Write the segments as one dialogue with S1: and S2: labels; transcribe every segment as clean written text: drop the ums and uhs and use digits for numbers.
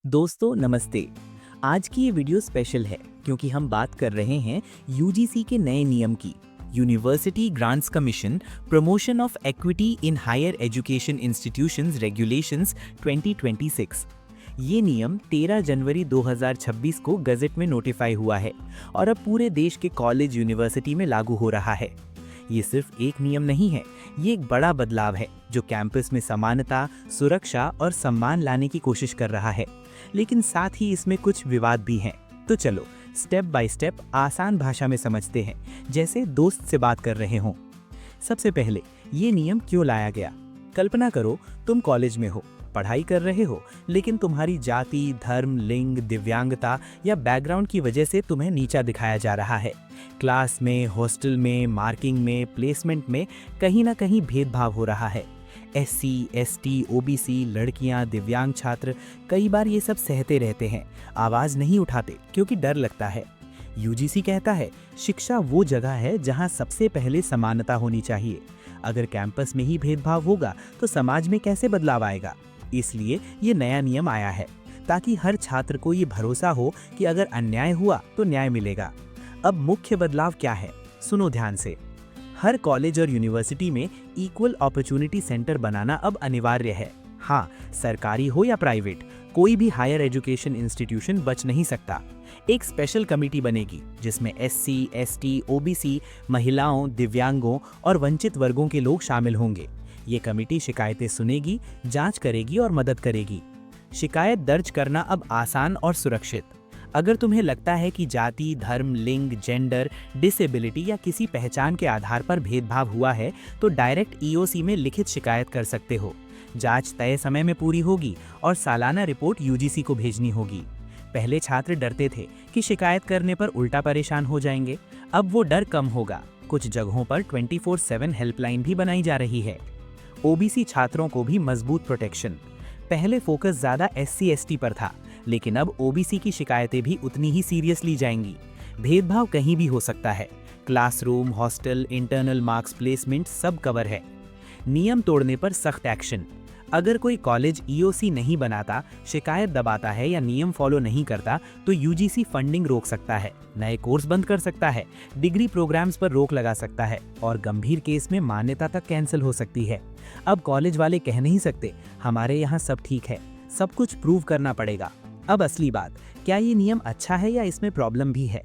S1: दोस्तों नमस्ते। आज की ये वीडियो स्पेशल है क्योंकि हम बात कर रहे हैं यूजीसी के नए नियम की। University Grants Commission Promotion of Equity in Higher Education Institutions Regulations 2026। ये नियम 13 जनवरी 2026 को गजट में नोटिफाई हुआ है और अब पूरे देश के कॉलेज यूनिवर्सिटी में लागू हो रहा है। ये सिर्फ एक नियम नहीं है, ये एक बड़ा बदलाव है जो कैंपस में समानता, सुरक्षा और सम्मान लाने की कोशिश कर रहा है। लेकिन साथ ही इसमें कुछ विवाद भी हैं। तो चलो स्टेप बाय स्टेप आसान भाषा में समझते हैं, जैसे दोस्त से बात कर रहे हों। सबसे पहले ये नियम क्यों लाया गया? कल्पना करो तुम कॉलेज में हो, पढ़ाई कर रहे हो, लेकिन तुम्हारी जाति, धर्म, लिंग, दिव्यांगता या बैकग्राउंड की वजह से तुम्हें नीचा दिखाया जा रहा है। क्लास में, हॉस्टल में, मार्किंग में, प्लेसमेंट में कहीं ना कहीं भेदभाव हो रहा है। एससी, एसटी, ओबीसी, लड़कियां, दिव्यांग छात्र कई बार ये सब सहते रहते हैं, आवाज नहीं उठाते क्योंकि डर लगता है। यूजीसी कहता है शिक्षा वो जगह है जहां सबसे पहले समानता होनी चाहिए। अगर कैंपस में ही भेदभाव होगा तो समाज में कैसे बदलाव आएगा? इसलिए ये नया नियम आया है ताकि हर छात्र को ये भरोसा हो कि अगर अन्याय हुआ तो न्याय मिलेगा। अब मुख्य बदलाव क्या है, सुनो ध्यान से। हर कॉलेज और यूनिवर्सिटी में इक्वल अपॉर्चुनिटी सेंटर बनाना अब अनिवार्य है। हाँ, सरकारी हो या प्राइवेट, कोई भी हायर एजुकेशन इंस्टीट्यूशन बच नहीं सकता। एक स्पेशल कमेटी बनेगी जिसमें एससी, एसटी, ओबीसी, महिलाओं, दिव्यांगों और वंचित वर्गों के लोग शामिल होंगे। ये कमेटी शिकायतें सुनेगी, जांच करेगी और मदद करेगी। शिकायत दर्ज करना अब आसान और सुरक्षित। अगर तुम्हें लगता है कि जाति, धर्म, लिंग, जेंडर, डिसेबिलिटी या किसी पहचान के आधार पर भेदभाव हुआ है तो डायरेक्ट ईओसी में लिखित शिकायत कर सकते हो। जांच तय समय में पूरी होगी और सालाना रिपोर्ट यूजीसी को भेजनी होगी। पहले छात्र डरते थे कि शिकायत करने पर उल्टा परेशान हो जाएंगे, अब वो डर कम होगा। कुछ जगहों पर 24/7 हेल्पलाइन भी बनाई जा रही है। ओबीसी छात्रों को भी मजबूत प्रोटेक्शन। पहले फोकस ज्यादा एससी एसटी पर था, लेकिन अब ओबीसी की शिकायतें भी उतनी ही सीरियस ली जाएंगी। भेदभाव कहीं भी हो सकता है, classroom, hostel, internal marks, placement सब कवर है। नियम तोड़ने पर सख्त एक्शन। अगर कोई कॉलेज ईओसी नहीं बनाता, शिकायत दबाता है या नियम फॉलो नहीं करता तो यूजीसी फंडिंग रोक सकता है, नए कोर्स बंद कर सकता है, डिग्री प्रोग्राम्स पर रोक लगा सकता है और गंभीर केस में मान्यता तक कैंसिल हो सकती है। अब कॉलेज वाले कह नहीं सकते हमारे यहाँ सब ठीक है, सब कुछ प्रूव करना पड़ेगा। अब असली बात, क्या ये नियम अच्छा है या इसमें प्रॉब्लम भी है?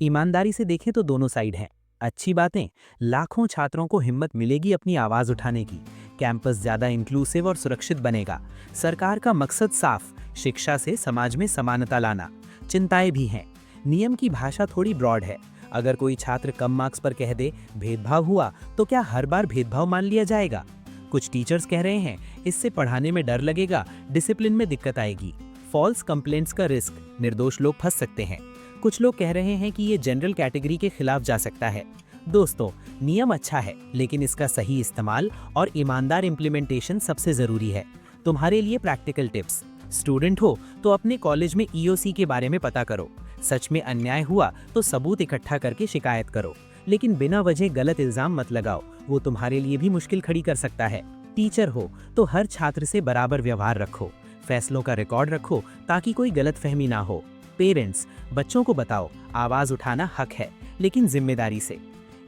S1: ईमानदारी से देखें तो दोनों साइड हैं। अच्छी बातें, लाखों छात्रों को हिम्मत मिलेगी अपनी आवाज उठाने की, कैंपस ज्यादा इंक्लूसिव और सुरक्षित बनेगा। सरकार का मकसद साफ, शिक्षा से समाज में समानता लाना। चिंताएं भी हैं, नियम की भाषा थोड़ी ब्रॉड है। अगर कोई छात्र कम मार्क्स पर कह दे भेदभाव हुआ तो क्या हर बार भेदभाव मान लिया जाएगा? कुछ टीचर्स कह रहे हैं इससे पढ़ाने में डर लगेगा, डिसिप्लिन में दिक्कत आएगी। फॉल्स कंप्लेंट्स का रिस्क, निर्दोष लोग फंस सकते हैं। कुछ लोग कह रहे हैं कि ये जनरल कैटेगरी के खिलाफ जा सकता है। दोस्तों, नियम अच्छा है लेकिन इसका सही इस्तेमाल और ईमानदार इम्प्लीमेंटेशन सबसे जरूरी है। तुम्हारे लिए प्रैक्टिकल टिप्स, स्टूडेंट हो तो अपने कॉलेज में ईओसी के बारे में पता करो। सच में अन्याय हुआ तो सबूत इकट्ठा करके शिकायत करो, लेकिन बिना वजह गलत इल्जाम मत लगाओ, वो तुम्हारे लिए भी मुश्किल खड़ी कर सकता है। टीचर हो तो हर छात्र से बराबर व्यवहार रखो, फैसलों का रिकॉर्ड रखो ताकि कोई गलतफहमी ना हो। पेरेंट्स, बच्चों को बताओ आवाज उठाना हक है, लेकिन जिम्मेदारी से।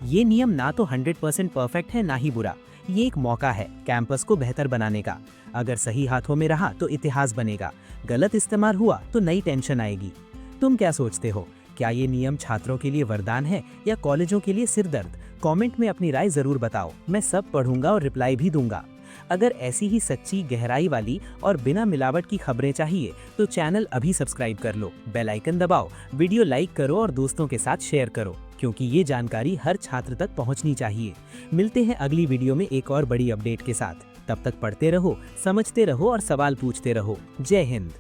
S1: ये नियम ना तो 100% परफेक्ट है ना ही बुरा, ये एक मौका है कैंपस को बेहतर बनाने का। अगर सही हाथों में रहा तो इतिहास बनेगा, गलत इस्तेमाल हुआ तो नई टेंशन आएगी। तुम क्या सोचते हो, क्या ये नियम छात्रों के लिए वरदान है या कॉलेजों के लिए सिरदर्द? कमेंट में अपनी राय जरूर बताओ, मैं सब पढ़ूंगा और रिप्लाई भी दूंगा। अगर ऐसी ही सच्ची, गहराई वाली और बिना मिलावट की खबरें चाहिए तो चैनल अभी सब्सक्राइब कर लो, बेल आइकन दबाओ, वीडियो लाइक करो और दोस्तों के साथ शेयर करो, क्योंकि ये जानकारी हर छात्र तक पहुंचनी चाहिए। मिलते हैं अगली वीडियो में एक और बड़ी अपडेट के साथ। तब तक पढ़ते रहो, समझते रहो और सवाल पूछते रहो। जय हिंद।